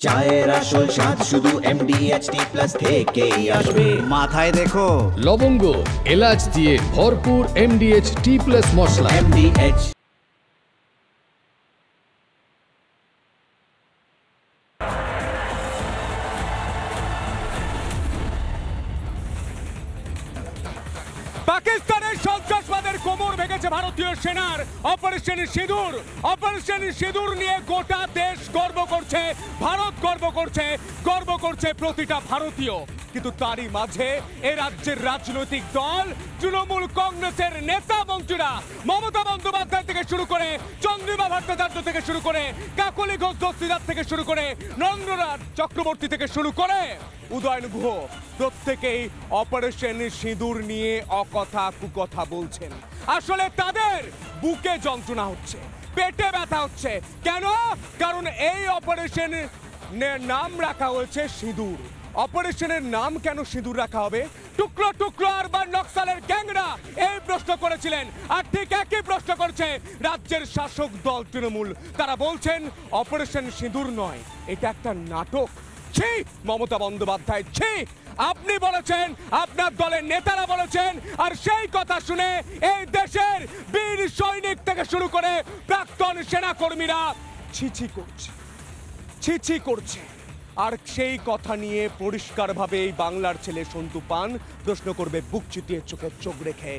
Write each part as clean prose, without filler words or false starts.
চায়ের আসল স্বাদ শুধু MDHT প্লাস থেকেই আসবে। মাথায় দেখো লবঙ্গ এলাচ দিয়ে ভরপুর MDHT প্লাস মশলা। MDH পাকিস্তানের সন্ত্রাসবাদের কোমর ভেঙেছে ভারতীয় সেনার অপারেশন সিঁদুর। অপারেশন সিঁদুর নিয়ে গোটা দেশ গর্ব করছে, ভারত গর্ব করছে প্রতিটা ভারতীয়। কিন্তু তারই মাঝে এ রাজ্যের রাজনৈতিক দল তৃণমূল কংগ্রেসের নেতা মন্ত্রীরা মমতা বন্দ্যোপাধ্যায় থেকে শুরু করে চন্দ্রিমা ভট্টাচার্য থেকে শুরু করে কাকলি ঘোষ দস্তিদার থেকে শুরু করে নরেন্দ্রনাথ চক্রবর্তী থেকে শুরু করে উদয়ন গুহ প্রত্যেকেই অপারেশন সিঁদুর নিয়ে অকথা কুকথা বলছেন। আসলে তাদের বুকে যন্ত্রণা হচ্ছে, পেটে ব্যথা হচ্ছে। কেন? কারণ এই অপারেশনের নাম রাখা হয়েছে সিঁদুর। অপারেশনের নাম কেন সিঁদুর রাখা হবে? টুকরো টুকরো আরবান নক্সালের গ্যাংরা এই প্রশ্ন করেছিলেন, আর ঠিক একই প্রশ্ন করছে রাজ্যের শাসক দল তৃণমূল। তারা বলছেন অপারেশন সিঁদুর নয়, এটা একটা নাটক। ছি মমতা বন্দ্যোপাধ্যায়, ছি! আপনি বলেছেন, আপনার দলের নেতারা বলেছেন, আর সেই কথা শুনে এই দেশের বীর সৈনিক থেকে শুরু করে প্রাক্তন সেনাকর্মীরা ছি করছে। আর সেই কথা নিয়ে পরিষ্কারভাবে এই বাংলার ছেলে সন্তু পান প্রশ্ন করবে বুক চিতিয়ে চোখে চোখ রেখে।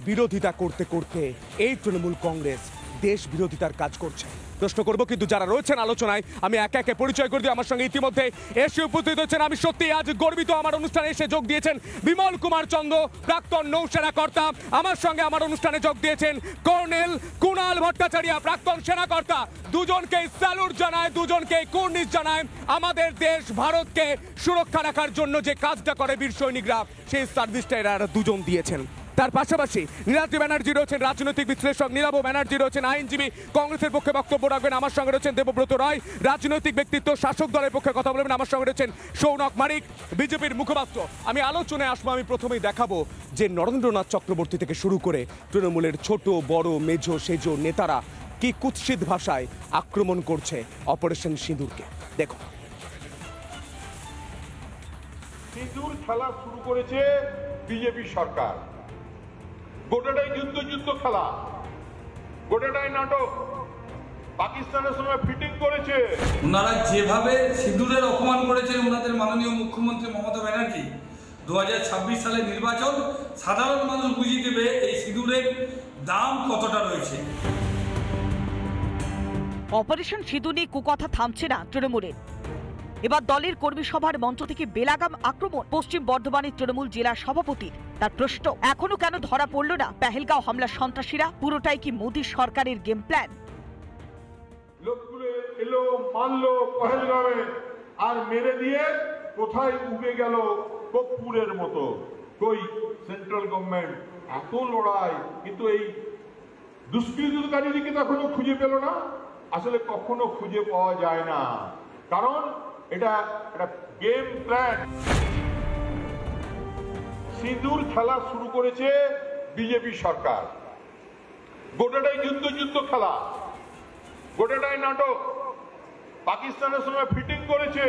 বিরোধিতা করতে করতে এই তৃণমূল কংগ্রেস দেশ বিরোধিতার কাজ করছে। প্রশ্ন করব, কিন্তু যারা রয়েছেন আলোচনায় আমি একে একে পরিচয় করে দিই। আমার সঙ্গে ইতিমধ্যে এসে উপস্থিত হচ্ছেন, আমি সত্যি আজ গর্বিত, আমার অনুষ্ঠানে এসে যোগ দিয়েছেন বিমল কুমার চন্দ্র, প্রাক্তন নৌসেনা কর্তা। আমার সঙ্গে আমার অনুষ্ঠানে যোগ দিয়েছেন কর্নেল কুণাল ভট্টাচার্য, প্রাক্তন সেনা কর্তা। দুজনকে স্যালুট জানায়, দুজনকে কুর্নিশ জানায়। আমাদের দেশ ভারতকে সুরক্ষা রাখার জন্য যে কাজটা করে বীর সৈনিকরা, সেই সার্ভিসটা এরা দুজন দিয়েছেন। তার পাশাপাশি নীলাদ্রি ব্যানার্জি রয়েছেন রাজনৈতিক বিশ্লেষক, নীলাভ ব্যানার্জি রয়েছেন আইনজীবী, কংগ্রেসের পক্ষে বক্তব্য রাখবেন। আমার সঙ্গে রয়েছেন দেবব্রত রায়, রাজনৈতিক ব্যক্তিত্ব, শাসক দলের পক্ষে কথা বলবেন। আমার সঙ্গে রয়েছেন সৌনক মানিক, বিজেপির মুখপাত্র। আমি আলোচনায় আসবো, আমি প্রথমেই দেখাবো যে নরেন্দ্রনাথ চক্রবর্তী থেকে শুরু করে তৃণমূলের ছোট বড় মেজো সেজো নেতারা কি কুৎসিত ভাষায় আক্রমণ করছে অপারেশন সিঁদুরকে। দেখো, সিঁদুর খেলা শুরু করেছে বিজেপি সরকার। গোটাটাই যুদ্ধ খেলা, গোটাটাই নাটক। পাকিস্তানের সময় ফিটিং করেছে। ওনারা যেভাবে সিঁদুরের অপমান করেছেন ওনাদের মাননীয় মুখ্যমন্ত্রী মমতা ব্যানার্জি, 2026 সালের নির্বাচন সাধারণ মানুষ বুঝিয়ে দেবে এই সিঁদুরের দাম কতটা রয়েছে। অপারেশন সিঁদুর নিয়ে কুকথা থামছে না তৃণমূলের। এবার দলের কর্মী সভার মঞ্চ থেকে বেলাগাম আক্রমণ পশ্চিম বর্ধমানের তৃণমূল জেলা সভাপতির। তার প্রশ্ন, এখনো কেন ধরা পড়ল না পেহেলগাঁও হামলার সন্ত্রাসীরা? পুরোটাই কি মোদী সরকারের গেম প্ল্যান? লোকগুলো এলো, মানলো পহেলগাঁওয়ে, আর মেরে দিয়ে কোথায় উবে গেল কর্পূরের মতো। কই সেন্ট্রাল গভর্নমেন্ট এত লড়াই, কিন্তু এই দুষ্কৃতকারীদেরকে এখনো খুঁজে পেল না। আসলে কখনো খুঁজে পাওয়া যায় না, কারণ এটা একটা গেম প্ল্যান। সিঁদুর খেলা শুরু করেছে বিজেপি সরকার। গোটাটাই যুদ্ধ খেলা, গোটাটাই নাটক। পাকিস্তানের সময় ফিটিং করেছে।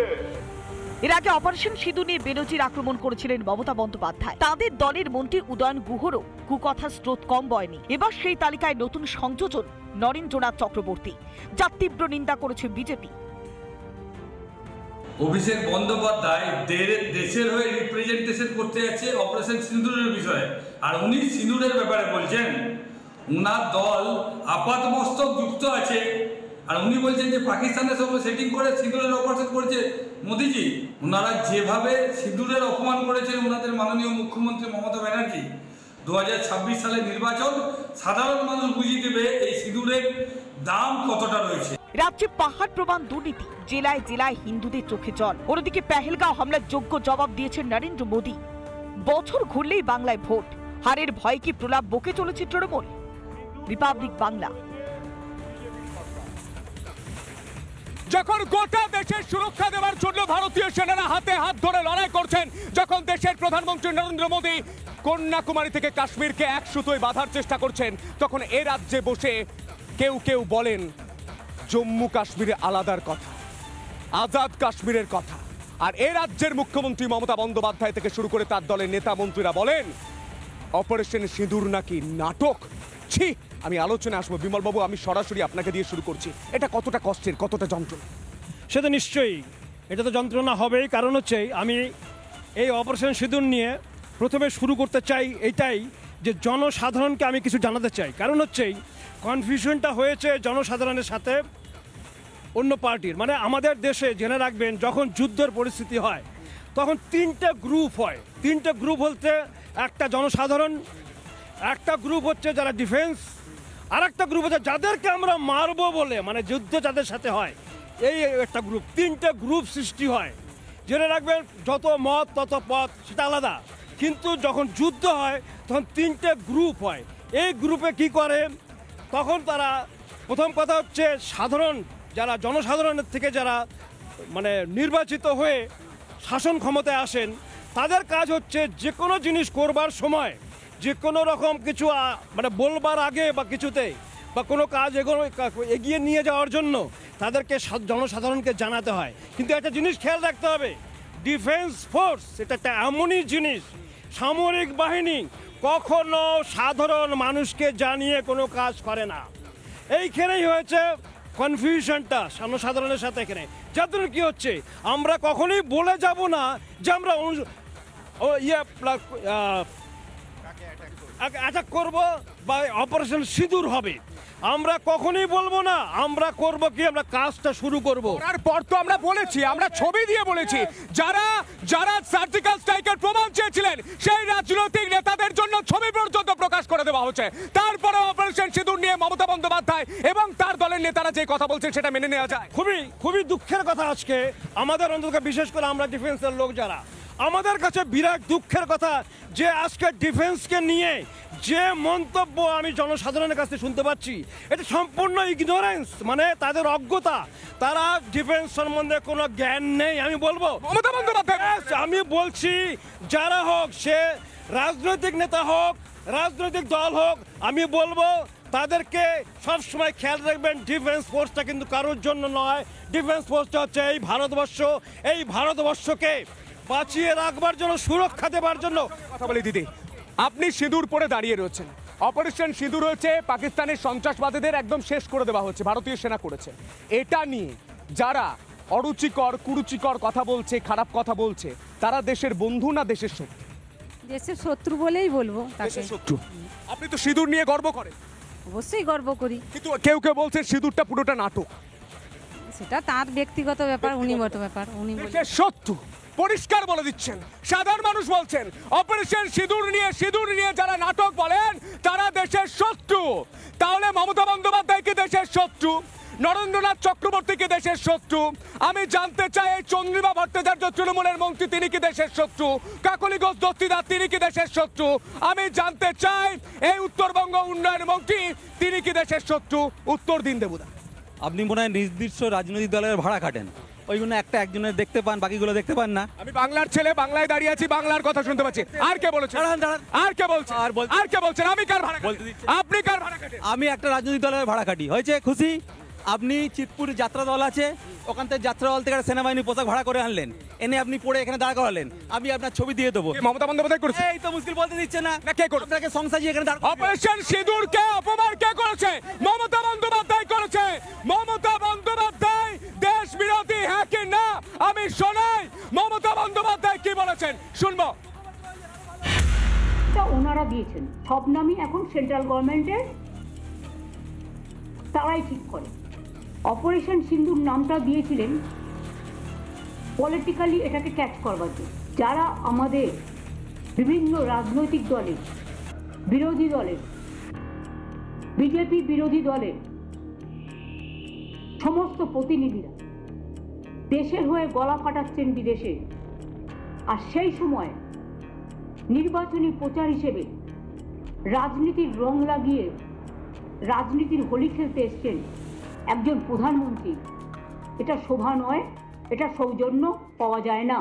এর আগে অপারেশন সিঁদুর নিয়ে বেনজির আক্রমণ করেছিলেন মমতা বন্দ্যোপাধ্যায়। তাদের দলের মন্ত্রী উদয়ন গুহরও কুকথার স্রোত কম বয়নি। এবার সেই তালিকায় নতুন সংযোজন নরেন্দ্রনাথ চক্রবর্তী, যার তীব্র নিন্দা করেছে বিজেপি। অভিষেক বন্দ্যোপাধ্যায় দেশের হয়ে রিপ্রেজেন্টেশন করতে যাচ্ছে অপারেশন সিঁদুরের বিষয়ে, আর উনি সিঁদুরের ব্যাপারে বলছেন উনার দল আপাতমস্তক যুক্ত আছে, আর উনি বলছেন যে পাকিস্তানের সঙ্গে সেটিং করে সিঁদুরের অপারেশন করেছে মোদিজি। ওনারা যেভাবে সিঁদুরের অপমান করেছেন ওনাদের মাননীয় মুখ্যমন্ত্রী মমতা ব্যানার্জি, 2026 সালের নির্বাচন সাধারণ মানুষ বুঝিয়ে দেবে এই সিঁদুরের দাম কতটা রয়েছে। রাজ্যে পাহাড় প্রমাণ দুর্নীতি, জেলায় জেলায় হিন্দুদের চোখে জল। অন্যদিকে পেহেলগাঁও হামলার যোগ্য জবাব দিয়েছেন নরেন্দ্র মোদী। বছর ঘুরলেই বাংলায় ভোট, হারের ভয় কি প্রলাপ বকে চলেছে তৃণমূল? রিপাবলিক বাংলা। যখন গোটা দেশের সুরক্ষা দেওয়ার জন্য ভারতীয় সেনারা হাতে হাত ধরে লড়াই করছেন, যখন দেশের প্রধানমন্ত্রী নরেন্দ্র মোদী কন্যাকুমারী থেকে কাশ্মীরকে এক সুতোয় বাঁধার চেষ্টা করছেন, তখন এ রাজ্যে বসে কেউ বলেন জম্মু কাশ্মীরে আলাদার কথা। আজাদ কাশ্মীরের কথা। আর এ রাজ্যের মুখ্যমন্ত্রী মমতা বন্দ্যোপাধ্যায় থেকে শুরু করে তার দলের নেতা মন্ত্রীরা বলেন অপারেশন সিঁদুর নাকি নাটক। ছি, আমি আলোচনায় আসবো। বিমলবাবু, আমি সরাসরি আপনাকে দিয়ে শুরু করছি। এটা কতটা কষ্টের, কতটা যন্ত্রণা? সে তো নিশ্চয়ই, এটা তো যন্ত্রণা হবেই। কারণ হচ্ছে আমি এই অপারেশন সিঁদুর নিয়ে প্রথমে শুরু করতে চাই এইটাই যে জনসাধারণকে আমি কিছু জানাতে চাই। কারণ হচ্ছেই কনফিউশনটা হয়েছে জনসাধারণের সাথে অন্য পার্টির। মানে আমাদের দেশে জেনে রাখবেন, যখন যুদ্ধের পরিস্থিতি হয় তখন তিনটে গ্রুপ হয়। তিনটে গ্রুপ বলতে একটা জনসাধারণ, একটা গ্রুপ হচ্ছে যারা ডিফেন্স, আর একটা গ্রুপ হচ্ছে যাদেরকে আমরা মারবো বলে, মানে যুদ্ধ যাদের সাথে হয়, এই একটা গ্রুপ। তিনটে গ্রুপ সৃষ্টি হয়। জেনে রাখবেন, যত মত তত পথ, সেটা আলাদা, কিন্তু যখন যুদ্ধ হয় তখন তিনটে গ্রুপ হয়। এই গ্রুপে কি করে, তখন তারা প্রথম কথা হচ্ছে সাধারণ যারা জনসাধারণের থেকে যারা মানে নির্বাচিত হয়ে শাসন ক্ষমতায় আসেন, তাদের কাজ হচ্ছে যে কোনো জিনিস করবার সময়, যে কোনো রকম কিছু মানে বলবার আগে বা কিছুতে বা কোনো কাজ এগিয়ে নিয়ে যাওয়ার জন্য তাদেরকে জনসাধারণকে জানাতে হয়। কিন্তু একটা জিনিস খেয়াল রাখতে হবে, ডিফেন্স ফোর্স এটা একটা এমনই জিনিস, সামরিক বাহিনী কখনো সাধারণ মানুষকে জানিয়ে কোনো কাজ করে না। এইখানেই হয়েছে কনফিউশনটা জনসাধারণের সাথে। এখানে যার জন্য কী হচ্ছে, আমরা কখনোই বলে যাব না যে আমরা অ্যাটাক করব বা অপারেশন সিঁদুর হবে। আমরা কখনোই বলবো না। আমরা করব কি, আমরা কাজটা শুরু করব। তারপর তো আমরা বলেছি, আমরা ছবি দিয়ে বলেছি, যারা যারা সার্জিক্যাল স্ট্রাইকের প্রমাণ চেয়েছিলেন সেই রাজনৈতিক নেতাদের জন্য ছবি পর্যন্ত প্রকাশ করে দেওয়া হচ্ছে। তারপরে অপারেশন সিঁদুর নিয়ে মমতা বন্দ্যোপাধ্যায় এবং তার দলের নেতারা যে কথা বলছেন সেটা মেনে নেওয়া যায়? খুবই দুঃখের কথা। আজকে আমাদের অন্তত, বিশেষ করে আমরা ডিফেন্সের লোক যারা, আমাদের কাছে বিরাট দুঃখের কথা যে আজকে ডিফেন্সকে নিয়ে যে মন্তব্য আমি জনসাধারণের কাছে শুনতে পাচ্ছি, এটা সম্পূর্ণ ইগনোরেন্স, মানে তাদের অজ্ঞতা। তারা ডিফেন্স সম্বন্ধে কোনো জ্ঞান নেই। আমি বলবো মমতা বন্দ্যোপাধ্যায়, আমি বলছি যারা হোক, সে রাজনৈতিক নেতা হোক, রাজনৈতিক দল হোক, আমি বলবো তাদেরকে সবসময় খেয়াল রাখবেন, ডিফেন্স ফোর্সটা কিন্তু কারোর জন্য নয়। ডিফেন্স ফোর্সটা হচ্ছে এই ভারতবর্ষ, এই ভারতবর্ষকে বাঁচিয়ে রাখবার জন্য, সুরক্ষা দেবার জন্য। কথা বলি দিদি, আপনি সিঁদুর পরে দাঁড়িয়ে রয়েছেন। অপারেশন সিঁদুর হয়েছে পাকিস্তানের সন্ত্রাসবাদীদের একদম শেষ করে দেওয়া হচ্ছে, ভারতীয় সেনা করেছে। এটা নিয়ে যারা অরুচিকর কুরুচিকর কথা বলছে, খারাপ কথা বলছে, তারা দেশের বন্ধু না দেশের শত্রু? দেশের শত্রু বলেই বলবো তাকে। দেশের শত্রু। আপনি তো সিঁদুর নিয়ে গর্ব করেন। অবশ্যই গর্ব করি, কিন্তু কেউ কেউ বলছে সিঁদুরটা পুরোটা নাটক। সেটা তার ব্যক্তিগত ব্যাপার, উনি দেশের শত্রু পরিষ্কার বলে দিচ্ছেন। সাধারণ মানুষ বলছেন অপারেশন সিঁদুর নিয়ে যারা নাটক বলেন তারা দেশের শত্রু। তাহলে মমতা বন্দ্যোপাধ্যায় কি দেশের শত্রু? নরেন্দ্রনাথ চক্রবর্তী কি দেশের শত্রু? আমি জানতে চাই এই চন্দ্রিমা ভট্টাচার্য তৃণমূলের মন্ত্রী, তিনি কি দেশের শত্রু? কাকলি ঘোষ দস্তিদার, তিনি কি দেশের শত্রু? আমি জানতে চাই এই উত্তরবঙ্গ উন্নয়ন মন্ত্রী, তিনি কি দেশের শত্রু? উত্তর দিন দেবুদা। আপনি মনে হয় নির্দিষ্ট রাজনৈতিক দলের ভাড়া খাটেন, ওইগুলো একজনের দেখতে পান, বাকিগুলো দেখতে পান না। আমি বাংলার ছেলে, বাংলায় দাঁড়িয়ে আছি, বাংলার কথা শুনতে পাচ্ছি। আর কে বলেছেন? আর কে বলছেন? আর কে বলছেন? আমি কার ভাড়া বলতে দিচ্ছি? আপনি কার ভাড়া কাটেন? আমি একটা রাজনৈতিক দলের ভাড়া খাটি। হয়েছে খুশি? আপনি চিতপুর যাত্রা দল আছে, ওখান থেকে যাত্রা দল থেকে সেনাবাহিনী পোশাক ভাড়া করে আনলেন, এনে আপনি পরে এখানে দাঁড় করালেন, আমি আপনার ছবি দিয়ে দেবো। মমতা বন্দ্যোপাধ্যায় করেছে? এই তো মুশকিল বলতে দিচ্ছে না। কে করে? আপনাকে সংসার এখানে দাঁড়। অপারেশন সিঁদুর কে অপমান কে করেছে? মমতা বন্দ্যোপাধ্যায় করেছে। মমতা বন্দ্যোপাধ্যায় দেশ বিরোধী, হ্যাঁ কি না? আমি শোনাই মমতা বন্দ্যোপাধ্যায় কি বলেছেন, শুনবো। ওনারা দিয়েছেন, সব নামই এখন সেন্ট্রাল গভর্নমেন্টের, তারাই ঠিক করে। অপারেশন সিঁদুর নামটা দিয়েছিলেন পলিটিক্যালি এটাকে ক্যাচ করবার জন্য। যারা আমাদের বিভিন্ন রাজনৈতিক দলের, বিরোধী দলের, বিজেপি বিরোধী দলের সমস্ত প্রতিনিধিরা দেশের হয়ে গলা ফাটাচ্ছেন বিদেশে, আর সেই সময় নির্বাচনী প্রচার হিসেবে রাজনীতির রং লাগিয়ে রাজনীতির হোলি খেলতে এসছেন একজন প্রধানমন্ত্রী, এটা শোভা নয়, এটা সৌজন্য পাওয়া যায় না।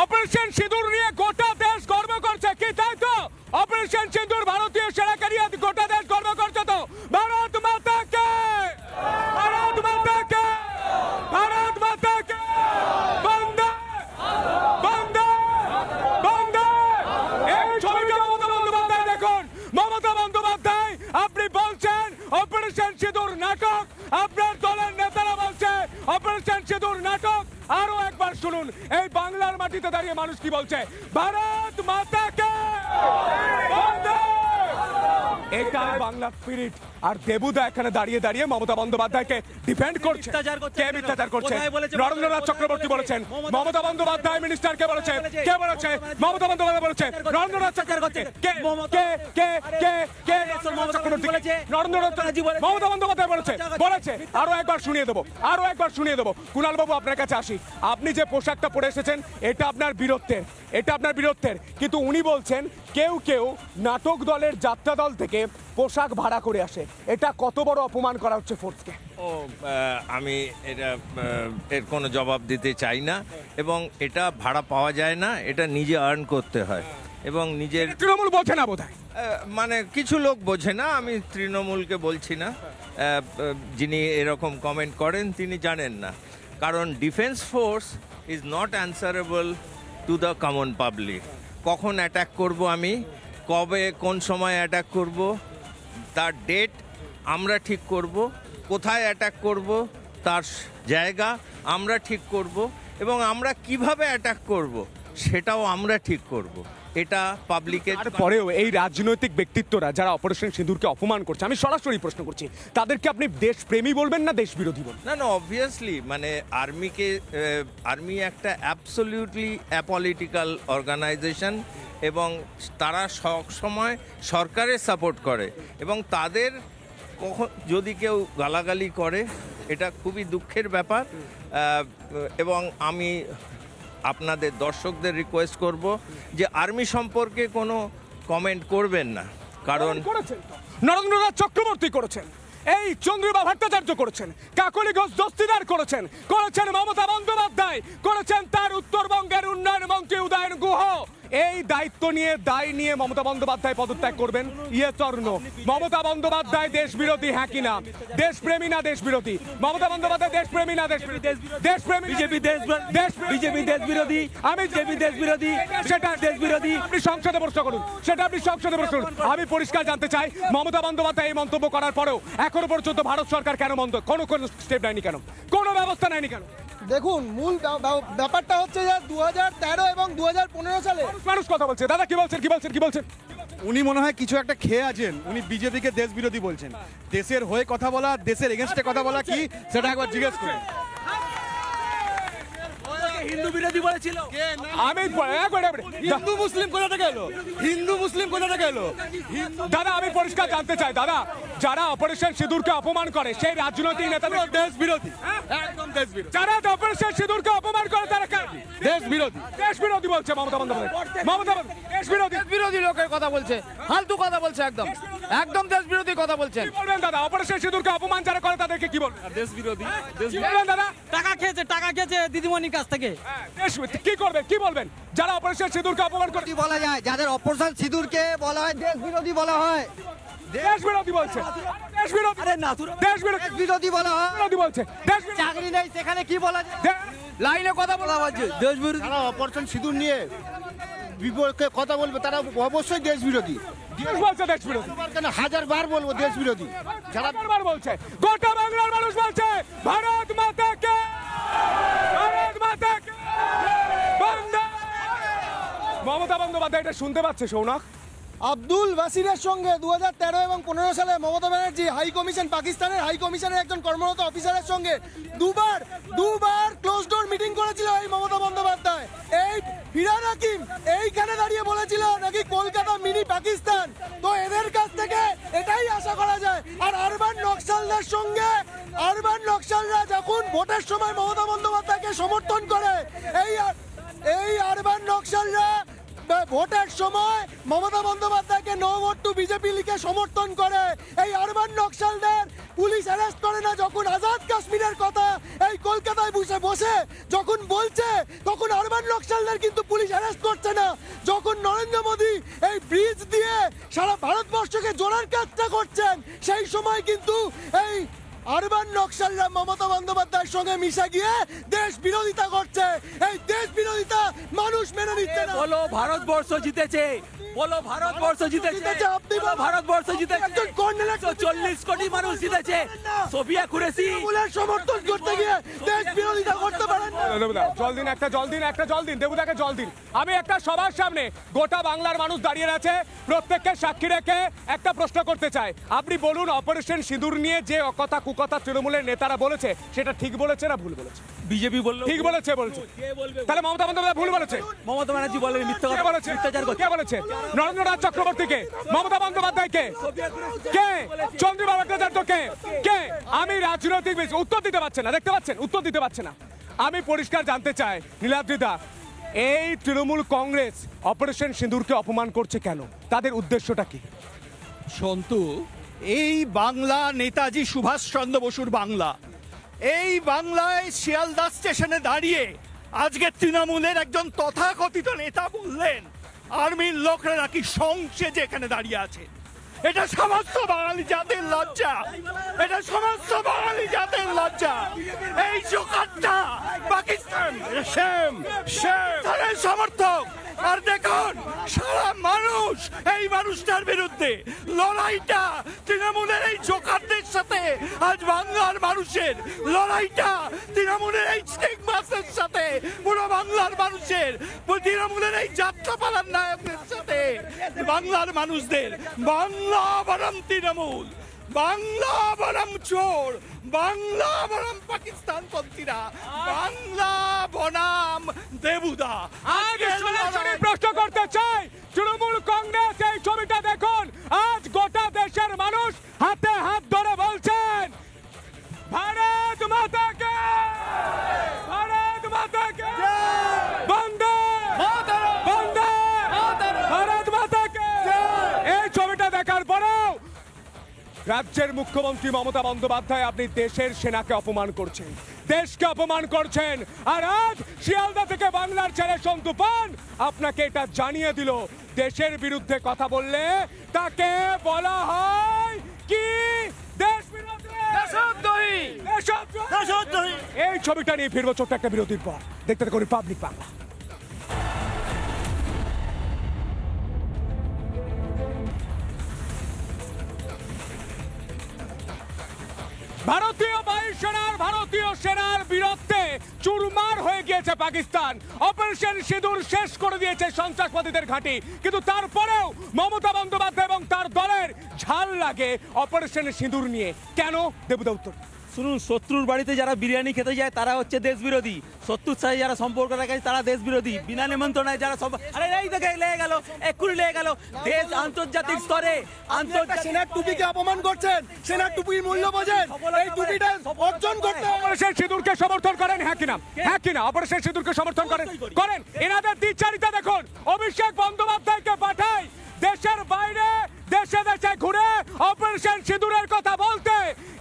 অপারেশন সিঁদুর নিয়ে গোটা দেশ গর্ব করছে, কি তাই তো? অপারেশন সিঁদুর ভারতীয় সেনাকে নিয়ে গোটা দেশ গর্ব করছে তো? ভারত মাতা কে! ভারত মাতা কে! ভারত মাতা কে বন্দে বন্দে বন্দে। এই ছবিটা মমতা বন্দ্যোপাধ্যায় দেখুন। মমতা বন্দ্যোপাধ্যায় আপনি বলছেন অপারেশন সিঁদুর নাটক, আপনার দলের নেতারা বলছে অপারেশন সিঁদুর নাটক। আরো একবার শুনুন এই বাংলার মাটিতে দাঁড়িয়ে মানুষ কি বলছে, ভারত মাতা কে বন্দে। এটা বাংলা স্পিরিট। আর দেবুদা এখানে দাঁড়িয়ে দাঁড়িয়ে মমতা বন্দ্যোপাধ্যায়কে ডিফেন্ড করছে। কে মিথ্যাচার করছে? নরেন্দ্রনাথ চক্রবর্তী বলেছেন, মমতা বন্দ্যোপাধ্যায় মিনিস্টারকে বলেছে। কে বলেছে? মমতা বন্দ্যোপাধ্যায় বলেছে। নরেন্দ্রনাথ চক্রবর্তী কে কে কে কে কে চক্রবর্তী বলেছে? নরেন্দ্রনাথ মমতা বন্দ্যোপাধ্যায় বলেছে বলেছে। আরো একবার শুনিয়ে দেবো, আরো একবার শুনিয়ে দেবো। কুণাল বাবু আপনার কাছে আসি। আপনি যে পোশাকটা পরে এসেছেন এটা আপনার বীরত্বের, এটা আপনার বীরত্বের। কিন্তু উনি বলছেন কেউ কেউ নাটক দলের যাত্রা দল থেকে পোশাক ভাড়া করে আসে। এটা কত বড় অপমান করা হচ্ছে ফোর্সকে? আমি এটা এর কোনো জবাব দিতে চাই না, এবং এটা ভাড়া পাওয়া যায় না, এটা নিজে আর্ন করতে হয় এবং নিজের। তৃণমূল বোঝে না বোধহয়, মানে কিছু লোক বোঝে না। আমি তৃণমূলকে বলছি না, যিনি এরকম কমেন্ট করেন তিনি জানেন না। কারণ defence force is not answerable to the common public. কখন অ্যাটাক করব আমি, কবে কোন সময় অ্যাটাক করব, তার ডেট আমরা ঠিক করব, কোথায় অ্যাটাক করব তার জায়গা আমরা ঠিক করব, এবং আমরা কিভাবে অ্যাটাক করব সেটাও আমরা ঠিক করব। এটা পাবলিকের। পরেও এই রাজনৈতিক ব্যক্তিত্বরা যারা অপারেশন সিঁদুরকে অপমান করছে, আমি সরাসরি প্রশ্ন করছি, তাদেরকে আপনি দেশপ্রেমী বলবেন না দেশ বিরোধী বলবেন? না না, অবভিয়াসলি মানে আর্মি একটা অ্যাবসলিউটলি অ্যাপলিটিক্যাল অর্গানাইজেশন, এবং তারা সব সময় সরকারের সাপোর্ট করে, এবং তাদের কখন যদি কেউ গালাগালি করে এটা খুবই দুঃখের ব্যাপার। এবং আমি আপনাদের দর্শকদের রিকোয়েস্ট করব যে আর্মি সম্পর্কে কোনো কমেন্ট করবেন না, কারণ নরেন্দ্রনাথ চক্রবর্তী করেছেন, এই চন্দ্রিমা ভট্টাচার্য করেছেন, কাকলি ঘোষ দস্তিদার করেছেন, করেছেন মমতা বন্দ্যোপাধ্যায়, করেছেন তার উত্তরবঙ্গের উন্নয়ন মন্ত্রী উদয়ন গুহ। এই দায়িত্ব নিয়ে দায় নিয়ে মমতা বন্দ্যোপাধ্যায় পদত্যাগ করবেন? ইয়ে চর্ণ মমতা বন্দ্যোপাধ্যায় দেশ বিরোধী হ্যাঁ কিনা? দেশপ্রেমী না দেশ বিরোধী? মমতা বন্দ্যোপাধ্যায় দেশপ্রেমী না দেশপ্রেমী? বিজেপি দেশ বিরোধী, আমি বিজেপি দেশ বিরোধী, সেটা দেশ বিরোধী। আপনি সংসদে প্রশ্ন করুন, সেটা আপনি সংসদে প্রশ্ন করুন। আমি পরিষ্কার জানতে চাই মমতা বন্দ্যোপাধ্যায় এই মন্তব্য করার পরেও এখনো পর্যন্ত ভারত সরকার কেন কোনো স্টেপ নেয়নি, কেন কোনো ব্যবস্থা নেয়নি কেন? দেখুন, মূল ব্যাপারটা হচ্ছে যে 2013 এবং 2015 সালে মানুষ কথা বলছে। দাদা কি বলছেন, কি বলছেন, কি বলছেন? উনি মনে হয় কিছু একটা খেয়ে আছেন। উনি বিজেপিকে দেশ বিরোধী বলছেন। দেশের হয়ে কথা বলা, দেশের এগেনস্টে কথা বলা কি, সেটা একবার জিজ্ঞেস করুন। হিন্দু বিরোধী বলেছিল। আমি হিন্দু মুসলিম কোথা থেকে এলো? হিন্দু মুসলিম কোথা থেকে এলো? দাদা আমি পরিষ্কার জানতে চাই, দাদা যারা অপারেশন সিঁদুরকে অপমান করে সেই রাজনৈতিক নেতাদের দেশ বিরোধী, একদম দেশ বিরোধী। যারা অপারেশন সিঁদুরকে অপমান করে তারা দেশ বিরোধী। দেশ বিরোধী বলছে মমতা বন্দ্যোপাধ্যায়। মমতা দেশ বিরোধী, বিরোধী লোকের কথা বলছে, ফালতু কথা বলছে, একদম একদম দেশ বিরোধী কথা বলছেন। কি বলবেন দাদা? অপারেশন সিঁদুরকে অপমান যারা করে তাদেরকে কি বলবেন? দেশ বিরোধী। কি বলবেন দাদা? টাকা খেয়েছে দিদিমণির কাছ থেকে। কি করবেন, কি বলবেন যারা অপারেশন সিঁদুরকে অপমান করে? বলা যায় যাদের অপারেশন সিঁদুরকে বলা হয় দেশ বিরোধী বলা হয়। দেশ বিরোধী বলছে, দেশ বিরোধী, আরে না, দেশ বিরোধী বলা হয়। বিরোধী বলছে, দেশ চাকরি নেই সেখানে কি বলা যায়? লাইনে কথা বলা হচ্ছে দেশ বিরোধী। যারা অপারেশন সিঁদুর নিয়ে বিপক্ষে কথা বলবে তারা অবশ্যই দেশ বিরোধী। দেশ বলছে দেশ বিরোধী, হাজারবার বলবো দেশ বিরোধী। যারা বারবার বলছে, গোটা বাংলার মানুষ বলছে ভারত মাতা কে, ভারত মাতা কে বন্দে। মমতা বন্দ্যোপাধ্যায় এটা শুনতে পাচ্ছে সৌনক? আব্দুল বাসিরের সঙ্গে 2013 এবং 15 সালে মমতা ব্যানার্জি হাই কমিশন, পাকিস্তানের হাই কমিশনের একজন কর্মরত অফিসারের সঙ্গে দুবার ক্লোজ ডোর মিটিং করেছিল এই মমতা বন্দ্যোপাধ্যায়। এই ফিরহাদ হাকিম এইখানে দাঁড়িয়ে বলেছিল নাকি কলকাতা মিনি পাকিস্তান। তো এদের কাছ থেকে এটাই আশা করা যায়। আর আরবান নকশালদের সঙ্গে আরবান নকশালরা যখন ভোটের সময় মমতা বন্দ্যোপাধ্যায়কে সমর্থন করে, এই আরবান নকশালরা ভোটের সময় মমতা বন্দ্যোপাধ্যায়কে নো ভোট টু বিজেপি লিখে সমর্থন করে। এই আরবান নকশালদের পুলিশ অ্যারেস্ট করে না। যখন আজাদ কাশ্মীরের কথা এই কলকাতায় বসে যখন বলছে, তখন আরবান নকশালদের কিন্তু পুলিশ অ্যারেস্ট করছে না। যখন নরেন্দ্র মোদী এই ব্রিজ দিয়ে সারা ভারতবর্ষকে জোড়ার কাজটা করছেন, সেই সময় কিন্তু এই আরবান নকশালরা মমতা বন্দ্যোপাধ্যায়ের সঙ্গে মিশে গিয়ে দেশ বিরোধিতা করছে। এই দেশ বিরোধিতা মানুষ মেনে নিচ্ছে না। বলো ভারতবর্ষ জিতেছে, বলো ভারতবর্ষ জিতেছে, আপনি ভারতবর্ষ জিতেছে, একজন কর্নেল 40 কোটি মানুষ জিতেছে। সোফিয়া কুরেশি তৃণমূলের সমর্থন করতে গিয়ে দেশ বিরোধিতা করতে পারেন না। জল দিন, একটা জল দিন, একটা জল দিন, দেবুদাকে জল দিন। আমি একটা সবার সামনে গোটা বাংলার মানুষ দাঁড়িয়ে আছে, প্রত্যেককে সাক্ষী রেখে একটা প্রশ্ন করতে চাই। আপনি বলুন, অপারেশন সিঁদুর নিয়ে যে অকথা কুকথা তৃণমূলের নেতারা বলেছে সেটা ঠিক বলেছে না ভুল বলেছে? বিজেপি বললো ঠিক বলেছে। তাহলে মমতা বন্দ্যোপাধ্যায় ভুল বলেছে? মমতা ব্যানার্জি বলে মিথ্যা কথা বলেছে। মিথ্যাচার করছে। কে বলেছে? নরেন্দ্রনাথ চক্রবর্তীকে, মমতা বন্দ্যোপাধ্যায়কে, কে চন্দ্রবাবু ভট্টাচার্যকে, কে? আমি রাজনৈতিক উত্তর দিতে পারছে না, দেখতে পাচ্ছেন উত্তর দিতে পারছে না। আমি পরিষ্কার জানতে চাই নীলাদ্রিদা, এই তৃণমূল কংগ্রেস অপারেশন সিঁদুরকে অপমান করছে কেন? তাদের উদ্দেশ্যটা কি? সন্তু, এই বাংলা নেতাজি সুভাষচন্দ্র বসুর বাংলা। এই বাংলায় শিয়ালদা স্টেশনে দাঁড়িয়ে আজকে তৃণমূলের একজন তথাকথিত নেতা বললেন আর্মির লোকরা নাকি সংসদে এখানে দাঁড়িয়ে আছে। এটা সমস্ত বাঙালি জাতির লজ্জা, এটা সমস্ত বাঙালি জাতির লজ্জা। এই জোকারটা পাকিস্তান সমর্থক। আর দেখুন সারা মানুষ এই মানুষটার বিরুদ্ধে লড়াইটা তৃণমূলের এই জোকারদের সাথে। আজ বাংলার মানুষের লড়াইটা তৃণমূলের এই স্টিগমাসের সাথে, পুরো বাংলার মানুষের তৃণমূলের এই যাত্রাপালার নায়কদের সাথে। বাংলার মানুষদের বাংলা বনাম তৃণমূল, বাংলা বনাম চোর, বাংলা বনাম পাকিস্তান পন্থীরা, বাংলা বনাম দেবুদা। প্রশ্ন করতে চাই, তৃণমূল কংগ্রেস এই ছবিটা দেখুন। আজ গোটা দেশের মানুষ হাতে হাত ধরে বলছেন ভারত মাতাকে, ভারত মাতাকে, বন্দে বন্দে ভারত মাতাকে। এই ছবিটা দেখার পরেও রাজ্যের মুখ্যমন্ত্রী মমতা বন্দ্যোপাধ্যায়, আপনি দেশের সেনাকে অপমান করছেন, দেশকে অপমান করছেন। আর আজ শিয়ালদা থেকে বাংলার ছেলে সন্তু পান আপনাকে এটা জানিয়ে দিল, দেশের বিরুদ্ধে কথা বললে তাকে বলা হয় কি? এই ছবিটা নিয়ে ফিরবো ছোট্ট একটা বিরতির পর। দেখতে থাকুন রিপাবলিক বাংলা। ভারতীয় বায়ুসেনার, ভারতীয় সেনার বীরত্বে চুরমার হয়ে গিয়েছে পাকিস্তান। অপারেশন সিঁদুর শেষ করে দিয়েছে সন্ত্রাসবাদীদের ঘাঁটি, কিন্তু তারপরেও মমতা বন্দ্যোপাধ্যায় এবং তার দলের ঝাল লাগে অপারেশন সিঁদুর নিয়ে। কেন? দেবুদা উত্তর। শুনুন, শত্রুর বাড়িতে যারা বিরিয়ানি খেতে যায় তারা হচ্ছে দেশ বিরোধী, শত্রুর সাথে যারা সম্পর্ক রাখে তারা দেশ বিরোধী। বিনা নিমন্ত্রণায় যারা আরে এই দেখে লেগে গেল, এক্ষুনি লেগে গেল। দেশ আন্তর্জাতিক স্তরে সেনার টুপিকে অপমান করছেন, সেনার টুপির মূল্য বোঝেন, এই টুপিটা অর্জন করতে। অপারেশন সিঁদুরকে সমর্থন করেন? হ্যাঁ কিনা? হ্যাঁ কিনা? অপারেশন সিঁদুরকে সমর্থন করেন? করেন। এনাদের দ্বিচারিতা দেখুন। অভিষেক বন্দ্যোপাধ্যায়কে পাঠায় দেশের বাইরে, দেশে দেশে ঘুরে অপারেশন সিঁদুরের কথা বলতে।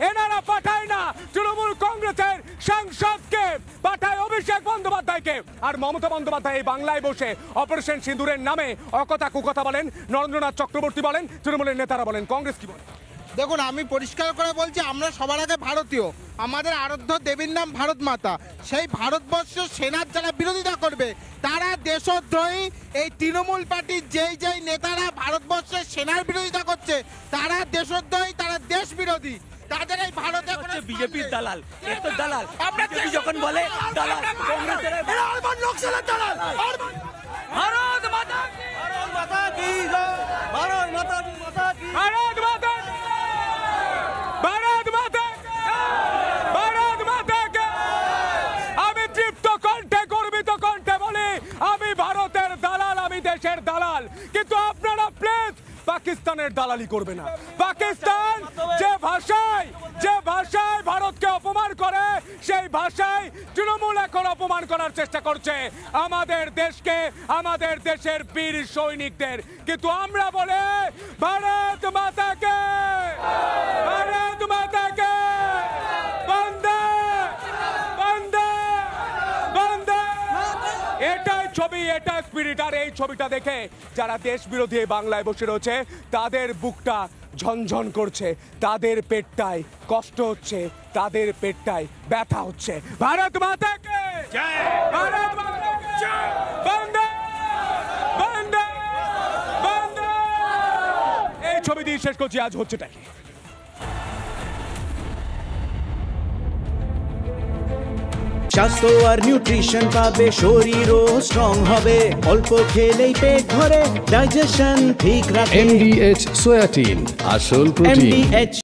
এনারা পাঠায় না তৃণমূল কংগ্রেসের সাংসদকে, পাঠায় অভিষেক বন্দ্যোপাধ্যায়কে। আর মমতা বন্দ্যোপাধ্যায় এই বাংলায় বসে অপারেশন সিঁদুরের নামে অকথা কুকথা বলেন, নরেন্দ্রনাথ চক্রবর্তী বলেন, তৃণমূলের নেতারা বলেন। কংগ্রেস কি বলে? দেখুন, আমি পরিষ্কার করে বলছি, আমরা সবার আগে ভারতীয়। আমাদের আরাধ্য দেবীর নাম ভারত মাতা। সেই ভারতবর্ষ সেনার যারা বিরোধিতা করবে তারা দেশদ্রোহী। এই তৃণমূল পার্টির যেই নেতারা ভারতবর্ষের সেনার বিরোধিতা করছে তারা দেশদ্রোহী, তারা দেশ বিরোধী। তাদের এই ভারতে বিজেপির দালাল, এত দালাল। বিজেপি যখন বলে দালাল, কংগ্রেসের আরবান নকশালের দালাল। ভারত মাতা কি, ভারত মাতা কি, ভারত মাতা কি, ভারত মাতা কি, ভারত মাতা কি, ভারত মাতা কি। আমি তৃপ্ত কণ্ঠে, গর্বিত কণ্ঠে বলি, আমি ভারতের দালাল, আমি দেশের দালাল। কিন্তু আপনারা প্লিজ পাকিস্তানের দালালি করবে না। পাকিস্তান যে ভাষায় ভারতকে অপমান করে, সেই ভাষায় তৃণমূল এখন অপমান করার চেষ্টা করছে আমাদের দেশকে, আমাদের দেশের বীর সৈনিকদের। কিন্তু আমরা বলে ভারত মাতাকে, ভারত মাতাকে, বন্দে বন্দে বন্দে। এটাই ছবি, এটা স্পিরিট। আর এই ছবিটা দেখে যারা দেশ বিরোধী বাংলায় বসে রয়েছে তাদের বুকটা ঝনঝন করছে, তাদের পেটটায় কষ্ট হচ্ছে, তাদের পেটটায় ব্যথা হচ্ছে। ভারত মাতাকে জয়, ভারত মাতাকে জয়, বন্দে বন্দে বন্দে। এই ছবি দিয়ে শেষ করছি, আজ হচ্ছেটা কি? স্বাস্থ্য আর নিউট্রিশন পাবে, শরীরও স্ট্রং হবে, অল্প খেলেই পেট ভরে, ডাইজেশন ঠিক রাখে। MDH সোয়াটিন, আসল প্রোটিন। MDH